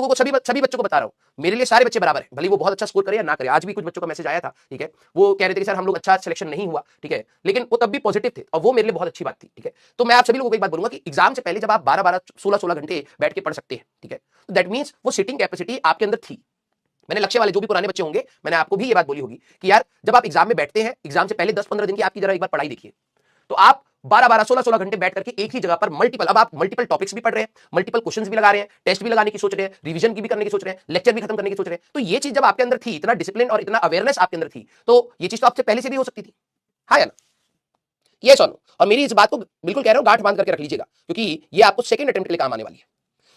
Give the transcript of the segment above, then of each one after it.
लोगों को सभी बच्चों को बता रहा हूं, मेरे लिए सारे बच्चे बराबर है, भले वो बहुत अच्छा स्कोर करे या ना करे। आज भी कुछ बच्चों का मैसेज आया था, ठीक है, वो कह रहे थे कि सर हम लोग अच्छा सिलेक्शन नहीं हुआ, ठीक है, लेकिन वो तब भी पॉजिटिव थे और वो मेरे लिए बहुत अच्छी बात थी, ठीक है। तो मैं आप सभी लोगों को एक बात बोलूंगा कि एग्जाम से पहले जब आप 12-12 16-16 घंटे बैठ के पढ़ सकते हैं, ठीक है, तो दैट मींस वो सिटिंग कैपेसिटी आपके अंदर थी। मैंने लक्ष्य वाले जो भी पुराने बच्चे होंगे, मैंने आपको भी ये बात बोली होगी कि यार जब आप एग्जाम में बैठते हैं, एग्जाम से पहले 10-15 दिन की आपकी जरा एक बार पढ़ाई देखिए, तो आप 12-12 16-16 घंटे बैठ करके एक ही जगह पर अब आप मल्टीपल टॉपिक्स भी पढ़ रहे हैं, मल्टीपल क्वेश्चंस भी लगा रहे हैं, टेस्ट भी लगाने की सोच रहे हैं, रिवीजन की भी करने की सोच रहे हैं, लेक्चर भी खत्म करने की सोच रहे हैं। तो ये चीज जब आपके अंदर थी, इतना डिसिप्लिन और इतना अवेयरनेस आपके अंदर थी, तो ये चीज तो आपसे पहले से भी हो सकती थी, हाँ या ना? ये सुनो, और मेरी इस बात को बिल्कुल कह रहा हूं, गांठ बांध करके रख लीजिएगा, क्योंकि ये आपको सेकंड अटेम्प्ट के लिए काम आने वाली है।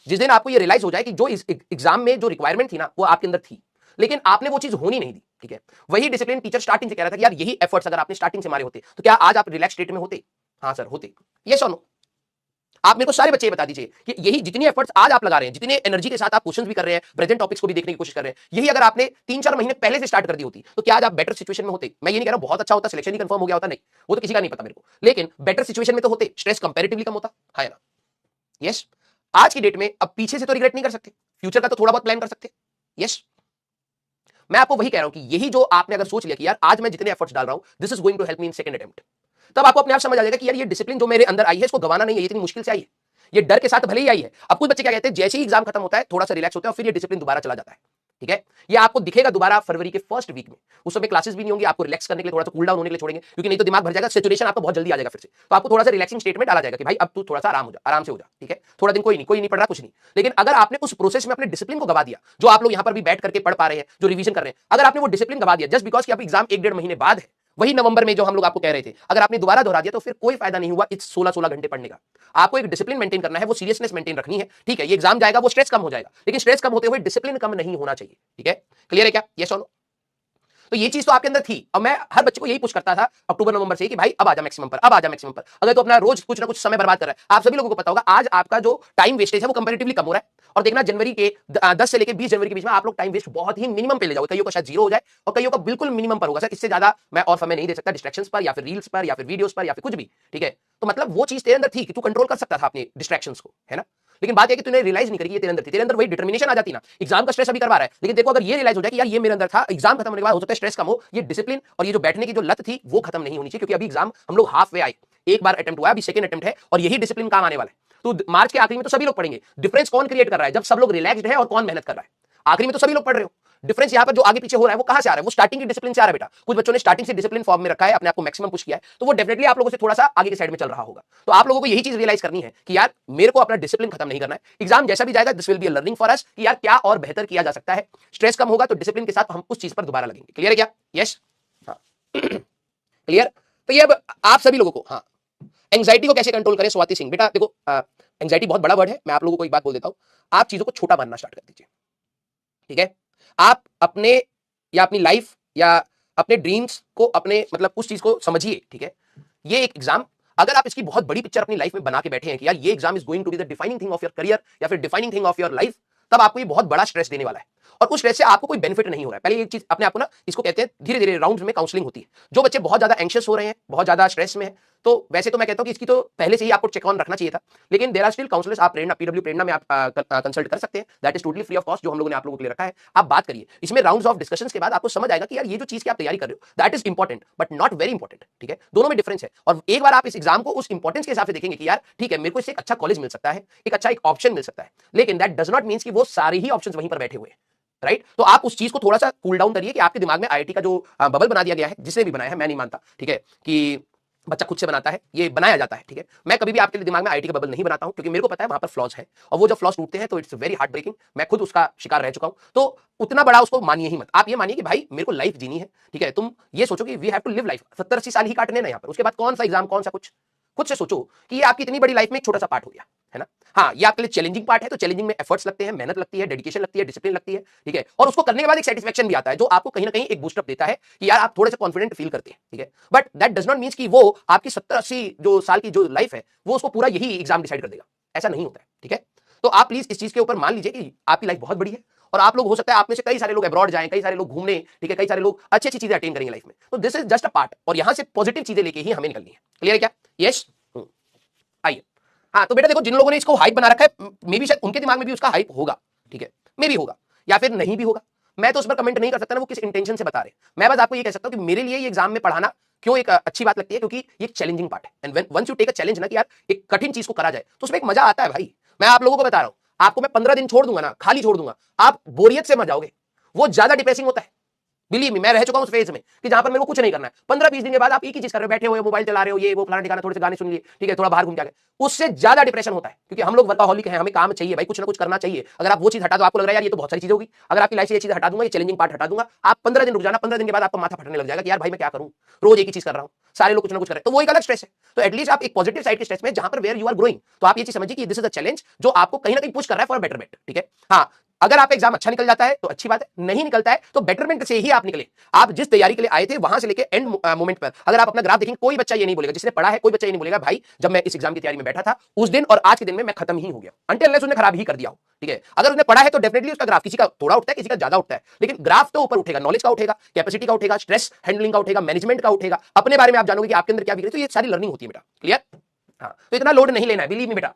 जिस दिन आपको ये रियलाइज हो जाए कि जो इस एग्जाम में जो रिक्वायरमेंट थी ना, वो आपके अंदर थी, लेकिन आपने वो चीज होनी नहीं दी, ठीक है। वही डिसिप्लिन टीचर स्टार्टिंग से कह रहा था कि यार यही एफर्ट्स अगर आपने स्टार्टिंग से मारे होते तो क्या आज आप रिलैक्स स्टेट में होते? हाँ सर होते। ये सुनो, आप मेरे को सारे बच्चे बता दीजिए कि यही जितनी एफर्ट्स आज आप लगा रहे हैं, जितने एनर्जी के साथ आप क्वेश्चंस भी कर रहे हैं, प्रेजेंट टॉपिक्स को भी देखने की कोशिश कर रहे हैं, यही अगर आपने 3-4 महीने पहले से स्टार्ट कर दी होती तो क्या आज आप बेटर सिचुएशन में होते? मैं ये नहीं कह रहा बहुत अच्छा होता, सिलेक्शन ही कंफर्म हो गया होता, नहीं, वो तो किसी का नहीं पता मेरे को, लेकिन बेटर सिचुएशन में तो होते, स्ट्रेस कंपैरेटिवली कम होता, है ना? यस। आज की डेट में अब पीछे से तो रिग्रेट नहीं कर सकते, फ्यूचर का तो थोड़ा बहुत प्लान कर सकते। यस, मैं आपको वही कह रहा हूं कि यही जो आपने अगर सोच लिया कि यार आज मैं जितने एफर्ट्स डाल रहा हूं, this is going to help me in second attempt, तब आपको अपने आप समझ आ जाएगा कि यार ये डिसिप्लिन जो मेरे अंदर आई है, इसको गवाना नहीं है, ये इतनी मुश्किल से आई है, ये डर के साथ भले ही आई है। अब कुछ बच्चे क्या कहते हैं, जैसे ही एग्जाम खत्म होता है थोड़ा सा रिलैक्स होता है और फिर ये डिसिप्लिन दोबारा चला जाता है, ठीक है। ये आपको दिखेगा दोबारा फरवरी के फर्स्ट वीक में, उस समय क्लासेस भी नहीं होंगी, आपको रिलैक्स करने के लिए थोड़ा सा कूल डाउन होने के लिए छोड़ेंगे, क्योंकि नहीं तो दिमाग भर जाएगा, सैचुरेशन आपको बहुत जल्दी आ जाएगा फिर से, तो आपको थोड़ा सा रिलैक्सिंग स्टेट में डाला जाएगा कि भाई अब तू थोड़ा सा आराम हो जा, आराम से हो जा, ठीक है, थोड़ा दिन कोई नहीं पढ़ रहा, कुछ नहीं। लेकिन अगर आपने उस प्रोसेस में अपने डिसिप्लिन को गवा दिया, जो आप लोग यहाँ पर भी बैठ करके पढ़ पा रहे हैं, जो रिवीजन कर रहे हैं, अगर आपने वो डिसिप्लिन गवा दिया जस्ट बिकॉज कि अब एग्जाम 1-1.5 महीने बाद है, वही नवंबर में जो हम लोग आपको कह रहे थे, अगर आपने दोबारा दोहरा दिया तो फिर कोई फायदा नहीं हुआ इस 16-16 घंटे पढ़ने का। आपको एक डिसिप्लिन मेंटेन करना है, वो सीरियसनेस मेंटेन रखनी है, ठीक है। ये एग्जाम जाएगा, वो स्ट्रेस कम हो जाएगा, लेकिन स्ट्रेस कम होते हुए डिसिप्लिन कम नहीं होना चाहिए, ठीक है। क्लियर है क्या? ये सुनो, तो ये चीज तो आपके अंदर थी, और मैं हर बच्चे को यही पुश करता था अक्टूबर नवंबर से कि भाई अब आजा मैक्सिमम पर, अब आजा मैक्सिमम पर। अगर तो अपना रोज कुछ ना कुछ समय बर्बाद कर रहा है, आप सभी लोगों को पता होगा आज आपका जो टाइम वेस्टेज है वो कंपैरेटिवली कम हो रहा है, और देखना जनवरी के 10 से लेकर 20 जनवरी के बीच में आप लोग टाइम वेस्ट बहुत ही मिनिमम पे ले जाओगे, कईयों का शायद 0 हो जाए और कईयों का बिल्कुल मिनिमम पर होगा। सर इससे ज्यादा मैं और समय नहीं दे सकता डिस्ट्रैक्शंस पर या फिर रील्स पर या फिर वीडियोस पर या फिर कुछ भी, ठीक है। तो मतलब वो चीज तेरे अंदर थी कि तू कंट्रोल कर सकता था अपने डिस्ट्रैक्शंस को, है ना। लेकिन बात यह कि तूने रियलाइज नहीं करी ये तेरे अंदर थी, तेरे अंदर वही डिटर्मिनेशन आ जाती ना, एग्जाम का स्ट्रेस अभी करवा रहा है, लेकिन देखो अगर ये रियलाइज हो जाए कि यार ये मेरे अंदर था, एग्जाम खत्म होने के बाद हो सकता है स्ट्रेस कम हो, ये डिसिप्लिन और ये जो बैठने की जो लत थी वो खत्म नहीं होनी चाहिए, क्योंकि अभी एग्जाम हम लोग हाफ वे आए, एक बार अटेम्प्ट हुआ, अभी सेकंड अटेम्प्ट है और यही डिसिप्लिन काम आने वाला है। तो मार्च के आखिरी में तो सभी लोग पढ़ेंगे, डिफरेंस कौन क्रिएट कर रहा है जब सब लोग रिलैक्स्ड है और कौन मेहनत कर रहा है? आखिरी में तो सभी लोग पढ़ रहे हो। डिफरेंस यहाँ पर जो आगे पीछे हो रहा है वो कहां से आ रहा है? वो स्टार्टिंग की डिसिप्लिन से आ रहा है बेटा। कुछ बच्चों ने स्टार्टिंग से डिसिप्लिन फॉर्म में रखा है, अपने आप को मैक्सिमम पुश किया है, तो वो डेफिनेटली आप लोगों से थोड़ा सा आगे की साइड में चल रहा होगा। तो आप लोगों को यही चीज रियलाइज करनी है कि यार मेरे को अपना डिसिप्लिन खत्म नहीं करना है, एग्जाम जैसा भी जाएगा this will be a learning for us कि यार क्या और बेहतर किया जा सकता है। स्ट्रेस कम होगा तो डिसिप्लिन के साथ हम उस चीज पर दोबारा लगेंगे। क्लियर है क्या? यस, हाँ क्लियर। तो ये अब आप सभी लोगों को, हाँ, एंग्जाइटी को कैसे कंट्रोल करें? स्वाति सिंह बेटा देखो, एंग्जाइटी बहुत बड़ा वर्ड है, मैं आप लोगों को एक बात बोल देता हूं, आप चीजों को छोटा मानना स्टार्ट कर दीजिए, ठीक है। आप अपने या अपनी लाइफ या अपने ड्रीम्स को, अपने मतलब उस चीज को समझिए, ठीक है। ये एक एग्जाम, अगर आप इसकी बहुत बड़ी पिक्चर अपनी लाइफ में बना के बैठे हैं कि यार ये exam is going to be the defining thing of your career या फिर defining thing of your life, तब आपको ये बहुत बड़ा स्ट्रेस देने वाला है और उस स्ट्रेस से आपको कोई बेनिफिट नहीं हो रहा है। पहले एक चीज अपने आप को ना, इसको कहते हैं धीरे धीरे राउंड्स में काउंसलिंग होती है। जो बच्चे बहुत ज्यादा एंशियस हो रहे हैं, बहुत ज्यादा स्ट्रेस में है, तो वैसे तो मैं कहता हूं कि इसकी तो पहले से ही आपको चेक ऑन रखना चाहिए था, लेकिन देयर आर स्टिल काउंसलर्स, आप प्रेरणा पीडब्ल्यू प्रेरणा में आप कंसल्ट कर सकते हैं, that is totally free of cost, जो हम लोगों ने आप लोगों के लिए रखा है। आप बात करिए, इसमें राउंड्स ऑफ डिस्कशंस के बाद आपको समझ आएगा कि यार ये जो चीज की आप तैयारी कर रहे हो that is important but not very important, ठीक है। दोनों में डिफरेंस है और एक बार आप इस एग्जाम को उस इंपॉर्टेंस के हिसाब से देखेंगे कि यार ठीक है मेरे को इससे एक अच्छा कॉलेज मिल सकता है, एक अच्छा एक ऑप्शन मिल सकता है, लेकिन दैट डज नॉट मींस कि वो सारे ही ऑप्शंस वहीं पर बैठे हुए हैं, राइट। तो आप उस चीज को थोड़ा सा कूल डाउन करिए कि आपके दिमाग में आईआईटी का जो बबल बना दिया गया है, जिसने भी बनाया है, मैं नहीं मानता, ठीक है, कि बच्चा खुद से बनाता है, ये बनाया जाता है, ठीक है। मैं कभी भी आपके लिए दिमाग में आईआईटी का बबल नहीं बनाता हूं, क्योंकि मेरे को पता है वहां पर फ्लॉज है और वो जब फ्लॉज टूटते हैं तो इट्स वेरी हार्ट ब्रेकिंग, मैं खुद उसका शिकार रह चुका हूं। तो उतना बड़ा उसको मानिए ही मत, आप ये मानिए कि भाई मेरे को लाइफ जीनी है, ठीक है। तुम ये सोचो कि we have to live life, 70-80 साल ही काटने ना यहाँ पर, उसके बाद कौन सा एग्जाम, कौन सा कुछ। खुद से सोचो कि ये आपकी इतनी बड़ी लाइफ में एक छोटा सा पार्ट हो गया है ना। हाँ, ये आपके लिए चैलेंजिंग पार्ट है, तो चैलेंजिंग में एफर्ट्स लगते हैं, मेहनत लगती है, डेडिकेशन लगती है, डिसिप्लिन लगती है, ठीक है। और उसको करने के बाद एक सेटिस्फेक्शन भी आता है, जो आपको कहीं ना कहीं एक बूस्टअप देता है कि यार आप थोड़े से कॉन्फिडेंट फील करते हैं, ठीक है। But that does not means कि वो आपकी 70-80 जो साल की जो लाइफ है वो उसको पूरा यही एग्जाम डिसाइड कर देगा, ऐसा नहीं होता है, ठीक है। तो आप प्लीज इस चीज के ऊपर मान लीजिए कि आपकी लाइफ बहुत बड़ी है और आप लोग, हो सकता है आप में से कई सारे लोग अब्रॉड जाएं, कई सारे लोग घूमने, ठीक है, कई सारे लोग अच्छी अच्छी चीजें अटेन करेंगे लाइफ में, तो this is just a part और यहां से पॉजिटिव चीजें लेके ही हमें निकलनी है। क्लियर है क्या? यस, आइए। हाँ तो बेटा देखो, जिन लोगों ने इसको हाइप बना रखा है, मे बी शायद उनके दिमाग में भी उसका हाइप होगा, ठीक है। मे भी होगा या फिर नहीं भी होगा, मैं तो उस पर कमेंट नहीं कर सकता ना वो किस इंटेंशन से बता रहे। मैं बस आपको ये कह सकता हूं कि मेरे लिए ये एग्जाम में पढ़ाना क्यों एक अच्छी बात लगती है, क्योंकि ये एक चैलेंजिंग पार्ट है। And once you take a challenge ना कि यार एक कठिन चीज को करा जाए तो उसमें एक मजा आता है भाई। मैं आप लोगों को बता रहा हूं, आपको मैं 15 दिन छोड़ दूंगा ना, खाली छोड़ दूंगा, आप बोरियत से मर जाओगे। वो ज्यादा डिप्रेसिंग होता है। बिलीव मी, मैं रह चुका हूं उस फेज में कि जहां पर मेरे को कुछ नहीं करना है। 15-20 दिन के बाद आप एक ही चीज कर रहे हो, बैठे हुए मोबाइल चला रहे हो, ये वो फलाना ठिकाना, थोड़े से गाने सुन लिए, ठीक है, थोड़ा बाहर घूम के आ गए, उससे ज्यादा डिप्रेशन होता है। क्योंकि हम लोग वर्काहॉलिक हैं, हमें काम चाहिए भाई, कुछ ना कुछ करना चाहिए। अगर आप वो चीज हटा दो, आपको लग रहा है यार ये तो बहुत सारी चीजें होगी, अगर आपकी लाइफ से ये चीज हटा दूंगा, ये चैलेंजिंग पार्ट हटा दूंगा, आप 15 दिन रुक जाना, 15 दिन के बाद आपका माथा फटने लग जाएगा कि यार भाई मैं क्या करूं, रोज एक ही चीज कर रहा हूं, सारे लोग कुछ ना कुछ कर रहे हैं, तो वो एक अलग स्ट्रेस है। तो एटलीस्ट आप एक पॉजिटिव साइड के स्ट्रेस में जहां पर वेयर यू आर ग्रोइंग, तो आप ये चीज समझिए कि दिस इज अ चैलेंज जो आपको कहीं ना कहीं पुश कर रहा है फॉर बेटरमेंट, ठीक है। हाँ, अगर आपका एग्जाम अच्छा निकल जाता है तो अच्छी बात है, नहीं निकलता है तो बेटरमेंट से ही आप निकले। आप जिस तैयारी के लिए आए थे वहां से लेके एंड मोमेंट पर अगर आप अपना ग्राफ देखेंगे, कोई बच्चा ये नहीं बोलेगा, जिसने पढ़ा है कोई बच्चा ये नहीं बोलेगा भाई जब मैं इस एग्जाम की तैयारी में बैठा था उस दिन और आज के दिन में मैं खत्म ही हो गया, अनटिल अनलेस उसने खराब ही कर दिया हो, ठीक है। अगर उसने पढ़ा है तो डेफिनेटली उसका ग्राफ किसी का थोड़ा उठता है, किसी का ज्यादा उठता है, लेकिन ग्राफ तो ऊपर उठेगा, नॉलेज का उठेगा, कैपेसिटी का उठेगा, स्ट्रेस हैंडलिंग का उठेगा, मैनेजमेंट का उठेगा, अपने बारे में आप जानोगे कि आपके अंदर क्या बिगड़े, तो ये सारी लर्निंग होती है बेटा, क्लियर। हाँ, तो इतना लोड नहीं लेना है, बिलीव मी बेटा।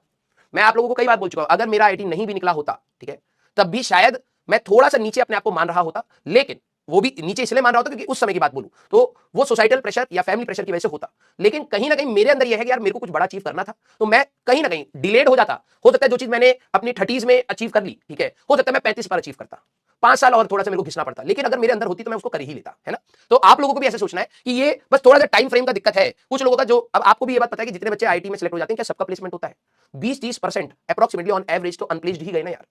मैं आप लोगों को कई बार बोल चुका हूं, अगर मेरा आईटी नहीं भी निकला होता, ठीक है, तब भी शायद मैं थोड़ा सा नीचे अपने आप को मान रहा होता, लेकिन वो भी नीचे इसलिए मान रहा होता क्योंकि उस समय की बात बोलूं तो वो सोसाइटल प्रेशर या फैमिली प्रेशर की वजह से होता। लेकिन कहीं ना कहीं मेरे अंदर यह है कि यार मेरे को कुछ बड़ा अचीव करना था, तो मैं कहीं ना कहीं डिलेड हो जाता। हो सकता है जो चीज मैंने अपनी 30s में अचीव कर ली, ठीक है, हो सकता है मैं 35 पर अचीव करता, 5 साल और थोड़ा सा मेरे को घिसना पड़ता, लेकिन अगर मेरे अंदर होती तो मैं उसको कर ही लेता, है ना। तो आप लोगों को भी ऐसे सोचना है कि ये बस थोड़ा सा टाइम फ्रेम का दिक्कत है कुछ लोगों का। जो अब आपको भी ये बात पता है कि जितने बच्चे आईटी में सिलेक्ट हो जाते हैं, क्या सबका प्लेसमेंट होता है? 20-30% अप्रोक्सीमेटली ऑन एवरेज तो अनप्लेस्ड ही गए ना यार,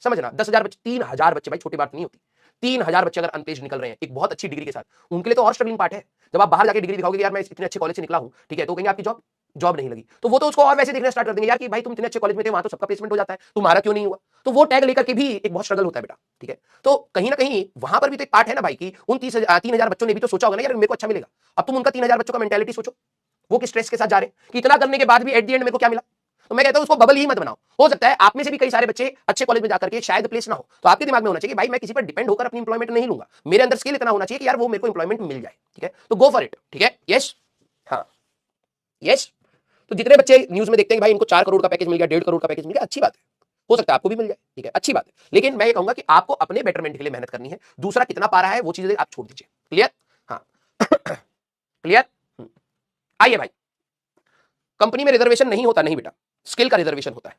समझना। 10,000 बच्चे, 3,000 बच्चे, भाई छोटी बात नहीं होती, 3,000 बच्चे अगर अनप्लेस्ड निकल रहे हैं एक बहुत अच्छी डिग्री के साथ, उनके लिए तो और स्ट्रगलिंग पार्ट है। जब आप बाहर जाके डिग्री दिखाओगे कि यार मैं इतने अच्छे कॉलेज से निकला हूं, ठीक है, तो कहेंगे आपकी जॉब नहीं लगी, तो वो तो उसको और वैसे देखना स्टार्ट कर देंगे यार कि भाई तुम इतने अच्छे कॉलेज में थे, वहां तो सबका प्लेसमेंट हो जाता है, तुम्हारा क्यों नहीं हुआ। तो वो टैग लेकर के भी एक बहुत स्ट्रगल होता है बेटा, ठीक है। तो कहीं ना कहीं वहां पर भी तो एक पार्ट है ना भाई कि उन 3,000 बच्चों ने भी तो सोचा होगा ना यार मेरे को अच्छा मिलेगा। अब तुम उनका 3,000 बच्चों का मेंटालिटी सोचो, वो किस स्ट्रेस के साथ जा रहे हैं कि इतना करने के बाद भी एट द एंड मेरे को क्या मिला। तो मैं कहता हूं उसको बबल ही मत बनाओ। हो सकता है आप में से भी कई सारे बच्चे अच्छे कॉलेज में जाकर के शायद प्लेस ना हो, तो आपके दिमाग में होना चाहिए भाई मैं किसी पर डिपेंड होकर अपनी इंप्लॉयमेंट नहीं लूंगा, मेरे अंदर स्किल इतना होना चाहिए कि यार वो मेरे को इंप्लॉयमेंट मिल जाए, ठीक है, तो गो फॉर इट, ठीक है। यस, हाँ, यस। तो जितने बच्चे न्यूज में देखते हैं भाई इनको 4 करोड़ का पैकेज मिल गया, 1.5 करोड़ का पैकेज मिल गया, अच्छी बात है, हो सकता है आपको भी मिल जाए, ठीक है, अच्छी बात है। लेकिन मैं ये कहूंगा कि आपको अपने बेटरमेंट के लिए मेहनत करनी है, दूसरा कितना पा रहा है वो चीजें आप छोड़ दीजिए, क्लियर। हाँ क्लियर। आइए भाई, कंपनी में रिजर्वेशन नहीं होता, नहीं बेटा, स्किल का रिजर्वेशन होता है,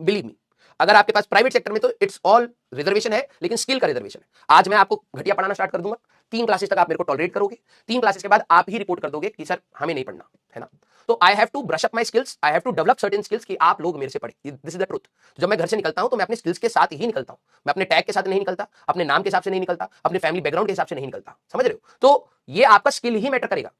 बिलीव मी। अगर आपके पास प्राइवेट सेक्टर में तो इट्स ऑल रिजर्वेशन है, लेकिन स्किल का रिजर्वेशन है। आज मैं आपको घटिया पढ़ाना स्टार्ट कर दूंगा, 3 क्लासेस तक आप मेरे को टॉलरेट करोगे, 3 क्लासेस के बाद आप ही रिपोर्ट कर दोगे कि सर हमें नहीं पढ़ना, है ना। तो I have to brush up my skills, I have to develop certain skills कि आप लोग मेरे से पढ़े, दिस इज द ट्रुथ। जब मैं घर से निकलता हूं तो मैं अपने स्किल्स के साथ ही निकलता हूं, मैं अपने टैग के साथ नहीं निकलता, अपने नाम के हिसाब से नहीं निकलता, अपने फैमिली बैकग्राउंड के हिसाब से नहीं निकलता, समझ रहे हो। तो ये आपका स्किल ही मैटर करेगा,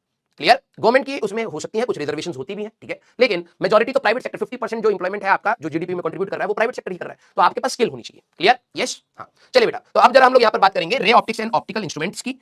क्लियर। गवर्नमेंट की उसमें हो सकती है कुछ रिजर्वेशन होती भी है, ठीक है, लेकिन मेजॉरिटी तो प्राइवेट सेक्टर, 50% जो इंप्लॉयमेंट है आपका, जो जीडीपी में कंट्रीब्यूट कर रहा है वो प्राइवेट सेक्टर ही कर रहा है, तो आपके पास स्किल होनी चाहिए, क्लियर। यस, हाँ, चलिए बेटा, तो अब जरा हम लोग यहाँ पर बात करेंगे ray optics and optical instruments की।